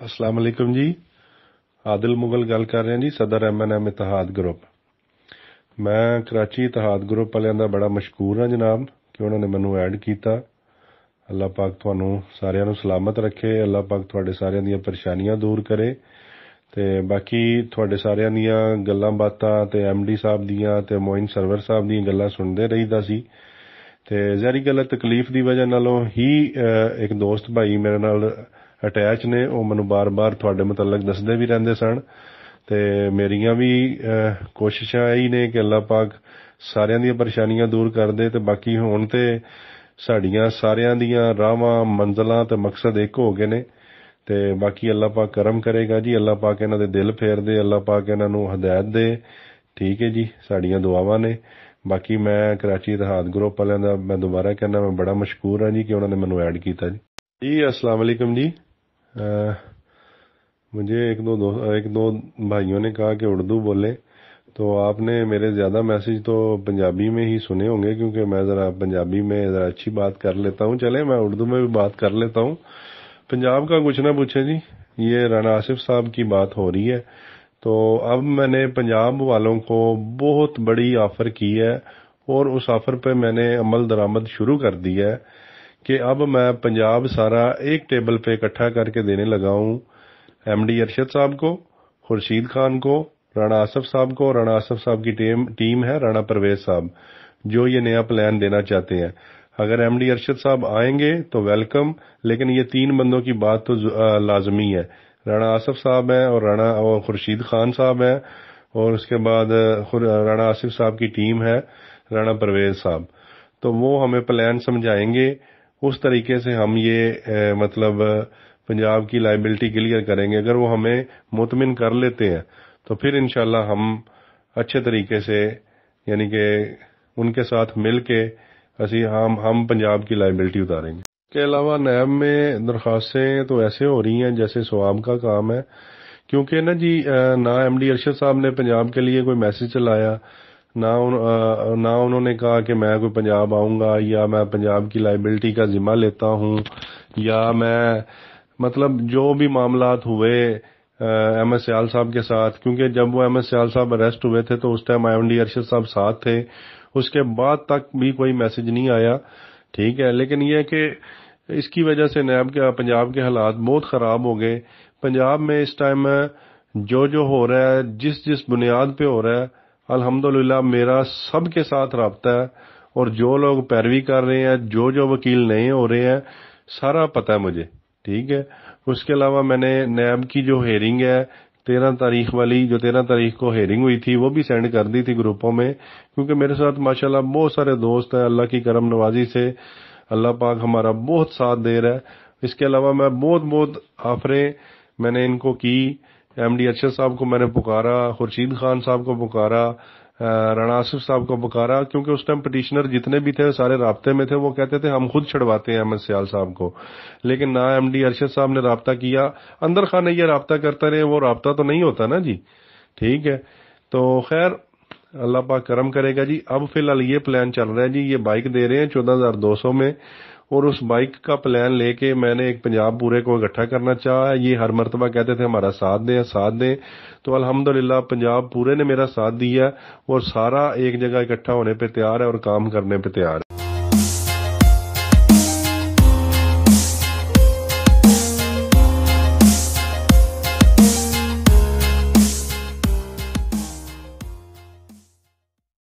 अस्सलाम वालेकुम जी। आदिल मुगल गल कर रहे हैं जी, सदर MNM इतिहाद ग्रुप। मैं कराची इतिहाद ग्रुप वालियां दा बड़ा मशकूर हाँ जनाब कि उन्होंने मैनू ऐड किया। अल्लाह पाक तुहानू सारियां नू सलामत रखे, अल्लाह पाक तुहाडे सारियां दियां परेशानियां दूर करे ते बाकी तुहाडे सारियां दियां गल्लां बातां ते MD साहब दियां ते मोइन सरवर साहब दियां गल्लां सुनदे रहीदा सी ते ज़ाहिरी गल है तकलीफ दी वजह नालों ही एक दोस्त भाई मेरे नाल अटैच ने, वो मैनू बार बार तुहाडे मुतलक दसदे भी रहंदे सन ते मेरियां भी कोशिशां यही ने कि अल्लाह पाक सारियां दियां परेशानियां दूर कर दे ते बाकी हुण ते साड़ियां सारियां दियां राहवां मंजिलां ते मकसद एक हो गए ने ते बाकी अल्लाह पाक करम करेगा जी। अल्लाह पाक इन्हां दे दिल फेर दे, अल्लाह पाक इन्हां नू हदायत दे। ठीक है जी, साड़ियां दुआवां ने। बाकी मैं कराची इतिहाद ग्रुप वालियां दा मैं दोबारा कहना मैं बड़ा मशकूर हाँ जी कि उन्होंने मैनू ऐड किया जी। जी अस्सलाम वालेकुम जी। मुझे एक दो भाइयों ने कहा कि उर्दू बोले, तो आपने मेरे ज़्यादा मैसेज तो पंजाबी में ही सुने होंगे क्योंकि मैं ज़रा पंजाबी में ज़रा अच्छी बात कर लेता हूँ। चले मैं उर्दू में भी बात कर लेता हूँ। पंजाब का कुछ ना पूछे जी, ये राना आसिफ साहब की बात हो रही है। तो अब मैंने पंजाब वालों को बहुत बड़ी ऑफ़र की है और उस ऑफ़र पे मैंने अमल दरामद शुरू कर दिया है कि अब मैं पंजाब सारा एक टेबल पे इकट्ठा करके देने लगा हूँ। MD अरशद साहब को, खुर्शीद खान को, राना आसिफ साहब को। राना आसिफ साहब की टीम है राना परवेज साहब जो ये नया प्लान देना चाहते हैं। अगर MD अरशद साहब आएंगे तो वेलकम, लेकिन ये तीन बंदों की बात तो लाजमी है। राना आसिफ साहब हैं और खुर्शीद खान साहब हैं और उसके बाद राना आसिफ साहब की टीम है राना परवेज साहब। तो वो हमें प्लान समझाएंगे, उस तरीके से हम ये मतलब पंजाब की लाइबिलिटी क्लियर करेंगे। अगर वो हमें मुतमिन कर लेते हैं तो फिर इंशाल्लाह हम अच्छे तरीके से यानी कि उनके साथ मिल के हम पंजाब की लाइबिलिटी उतारेंगे। के अलावा नैब में दरख्वास्तें तो ऐसे हो रही हैं जैसे स्वाब का काम है, क्योंकि ना जी ना MD अरशद साहब ने पंजाब के लिए कोई मैसेज चलाया, ना उन्होंने कहा कि मैं कोई पंजाब आऊँगा या मैं पंजाब की लाइबिलिटी का जिम्मा लेता हूँ या मैं मतलब जो भी मामलात हुए MS सियाल साहब के साथ, क्योंकि जब वो MS सियाल साहब अरेस्ट हुए थे तो उस टाइम MD अरशद साहब साथ थे, उसके बाद तक भी कोई मैसेज नहीं आया। ठीक है, लेकिन ये है कि इसकी वजह से नैब के पंजाब के हालात बहुत ख़राब हो गए। पंजाब में इस टाइम जो हो रहा है, जिस बुनियाद पे हो रहा है, अल्हम्दुलिल्लाह मेरा सबके साथ राब्ता है और जो लोग पैरवी कर रहे हैं, जो वकील नए हो रहे हैं, सारा पता है मुझे। ठीक है, उसके अलावा मैंने नैब की जो हेयरिंग है 13 तारीख वाली, जो 13 तारीख को हेयरिंग हुई थी, वो भी सेंड कर दी थी ग्रुपों में, क्योंकि मेरे साथ माशाल्लाह बहुत सारे दोस्त हैं। अल्लाह की करम नवाजी से अल्लाह पाक हमारा बहुत साथ दे रहा है। इसके अलावा मैं बहुत ऑफरें मैंने इनको की। MD अरशद साहब को मैंने पुकारा, खुर्शीद खान साहब को पुकारा, राना आसिफ साहब को पुकारा, क्योंकि उस टाइम पिटिशनर जितने भी थे सारे राब्ते में थे। वो कहते थे हम खुद छड़वाते हैं अहमद सियाल साहब को, लेकिन ना MD अरशद साहब ने राब्ता किया। अंदर खाने ये राब्ता करते रहे, वो राब्ता तो नहीं होता ना जी। ठीक है, तो खैर अल्लाह पाक करम करेगा जी। अब फिलहाल ये प्लान चल रहा है जी, ये बाइक दे रहे हैं 14,200 में, और उस बाइक का प्लान लेके मैंने एक पंजाब पूरे को इकट्ठा करना चाहा। ये हर मर्तबा कहते थे हमारा साथ दें, तो अल्हम्दुलिल्लाह पंजाब पूरे ने मेरा साथ दिया और सारा एक जगह इकट्ठा होने पे तैयार है और काम करने पे तैयार है।